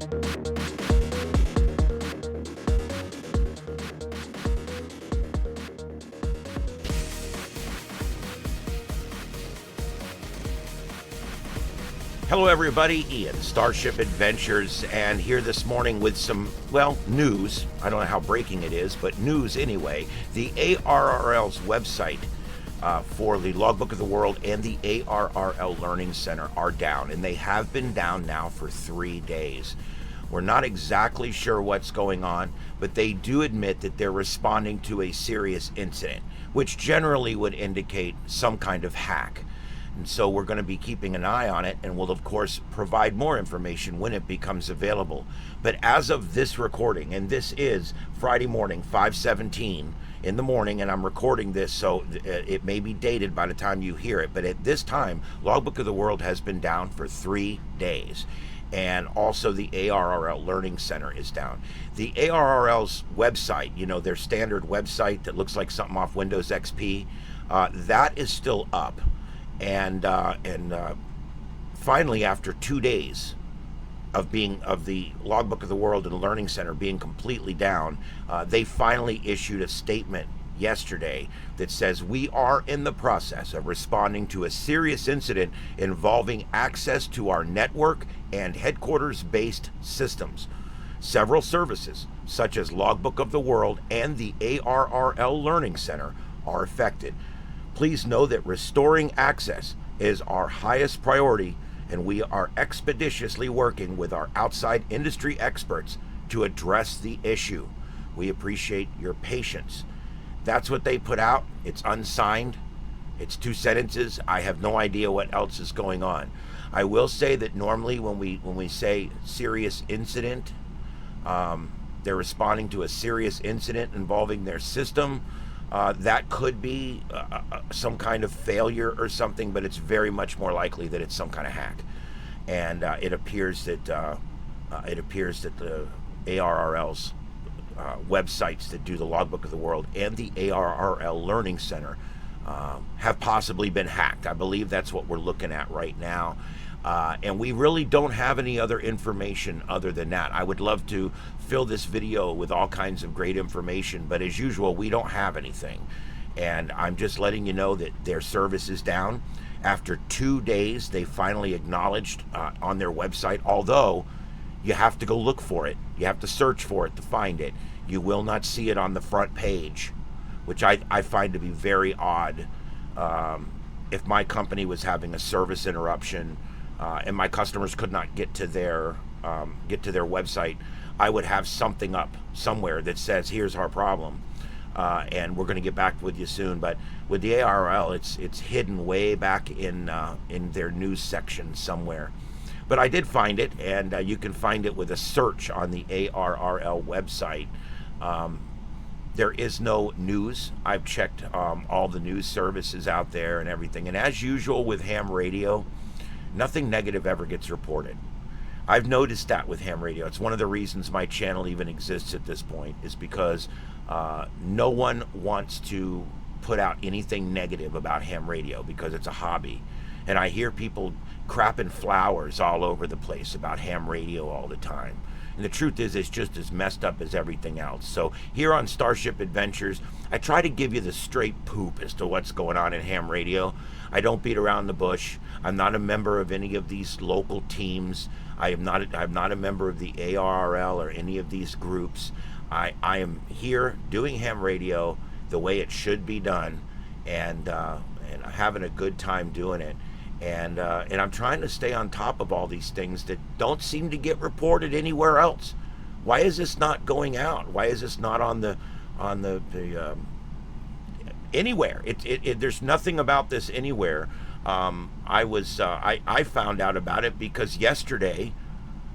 Hello everybody, Ian, Starship Adventures, and here this morning with some, well, news. I don't know how breaking it is, but news anyway. The ARRL's website for the Logbook of the World and the ARRL Learning Center are down, and they have been down now for 3 days. We're not exactly sure what's going on, but they do admit that they're responding to a serious incident, which generally would indicate some kind of hack. And so we're going to be keeping an eye on it, and we'll of course provide more information when it becomes available. But as of this recording, and this is Friday morning, 5:17 in the morning, and I'm recording this, so it may be dated by the time you hear it, but at this time, Logbook of the World has been down for 3 days. And also the ARRL Learning Center is down. The ARRL's website, you know, their standard website that looks like something off Windows XP, that is still up. And finally, after 2 days of the Logbook of the World and the Learning Center being completely down, they finally issued a statement yesterday that says, we are in the process of responding to a serious incident involving access to our network and headquarters-based systems. Several services, such as Logbook of the World and the ARRL Learning Center, are affected. Please know that restoring access is our highest priority, and we are expeditiously working with our outside industry experts to address the issue. We appreciate your patience. That's what they put out. It's unsigned. It's 2 sentences. I have no idea what else is going on. I will say that normally when we say serious incident, they're responding to a serious incident involving their system. That could be some kind of failure or something, but it's very much more likely that it's some kind of hack. And it appears that the ARRL's websites that do the Logbook of the World and the ARRL Learning Center have possibly been hacked. I believe that's what we're looking at right now. And we really don't have any other information other than that. I would love to fill this video with all kinds of great information, but as usual, we don't have anything. And I'm just letting you know that their service is down. After 2 days, they finally acknowledged on their website, although you have to go look for it. You have to search for it to find it. You will not see it on the front page, which I find to be very odd. If my company was having a service interruption, and my customers could not get to their website, I would have something up somewhere that says, here's our problem, and we're going to get back with you soon. But with the ARRL, it's hidden way back in their news section somewhere. But I did find it, and you can find it with a search on the ARRL website. There is no news. I've checked all the news services out there and everything, and as usual with ham radio, nothing negative ever gets reported. I've noticed that with ham radio. It's one of the reasons my channel even exists at this point, is because no one wants to put out anything negative about ham radio because it's a hobby. And I hear people crapping flowers all over the place about ham radio all the time. And the truth is, it's just as messed up as everything else. So here on Starship Adventures, I try to give you the straight poop as to what's going on in ham radio. I don't beat around the bush. I'm not a member of any of these local teams. I'm not a member of the ARRL or any of these groups. I am here doing ham radio the way it should be done, and having a good time doing it. And I'm trying to stay on top of all these things that don't seem to get reported anywhere else. Why is this not going out? Why is this not on the anywhere? There's nothing about this anywhere. I found out about it because yesterday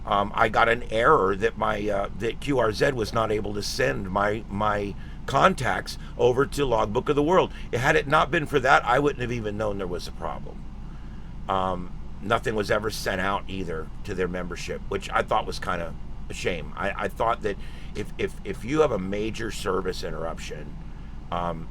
I got an error that that QRZ was not able to send my contacts over to Logbook of the World. Had it not been for that, I wouldn't have even known there was a problem. Nothing was ever sent out either to their membership, which I thought was kind of a shame. I thought that if you have a major service interruption,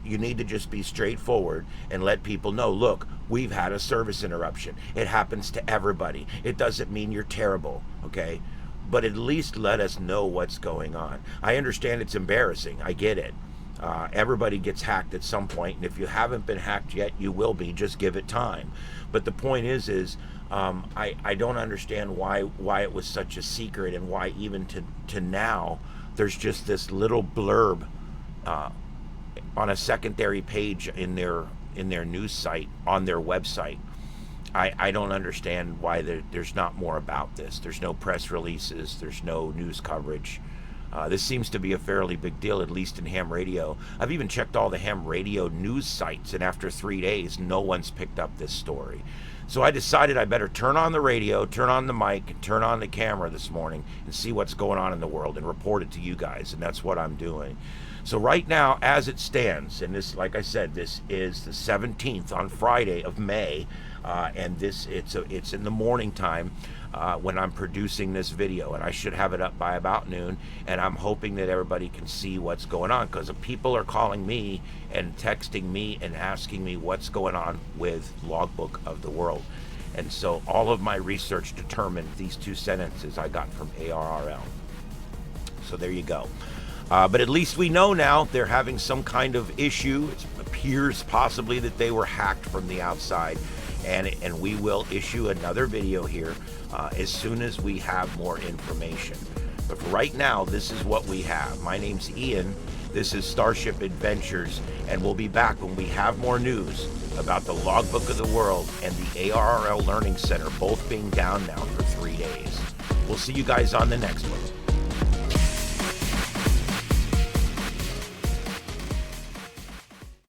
you need to just be straightforward and let people know, look, we've had a service interruption. It happens to everybody. It doesn't mean you're terrible, okay? but at least let us know what's going on. I understand it's embarrassing. I get it. Everybody gets hacked at some point, and if you haven't been hacked yet, you will be. Just give it time. But the point is I don't understand why it was such a secret, and why even to now there's just this little blurb on a secondary page in their news site on their website. I don't understand why there's not more about this. There's no press releases. There's no news coverage. This seems to be a fairly big deal, at least in ham radio. I've even checked all the ham radio news sites, and after 3 days, no one's picked up this story. So I decided I better turn on the radio, turn on the mic, and turn on the camera this morning and see what's going on in the world and report it to you guys, and that's what I'm doing. So right now, as it stands, and this, like I said, this is the 17th on Friday of May, and it's in the morning time when I'm producing this video, and I should have it up by about noon, and I'm hoping that everybody can see what's going on, because people are calling me and texting me and asking me what's going on with Logbook of the World. And so all of my research determined these two sentences I got from ARRL. So there you go. But at least we know now they're having some kind of issue. It appears possibly that they were hacked from the outside. And we will issue another video here as soon as we have more information. But for right now, this is what we have. My name's Ian. This is Starship Adventures, and we'll be back when we have more news about the Logbook of the World and the ARRL Learning Center, both being down now for 3 days. We'll see you guys on the next one.